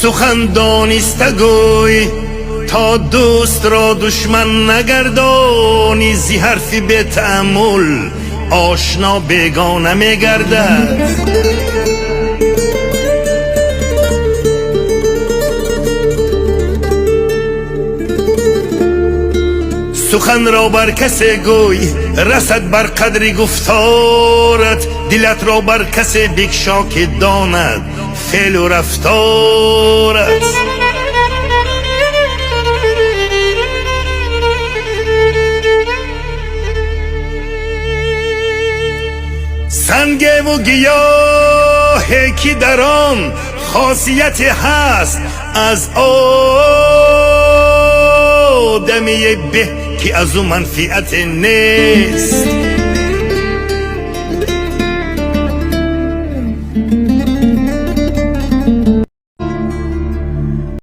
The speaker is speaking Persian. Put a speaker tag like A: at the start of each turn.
A: سخن دانسته گوی تا دوست را دشمن نگردانی، زی حرفی به تأمل آشنا بیگانه میگردد. سخن را بر کسی گوی رسد بر قدر گفتارت، دلت را بر کسی بگشا که داند فعل و رفتارت. سنگ و گیاهی که در آن خاصیت هست از آدمی به که از او منفعت نیست.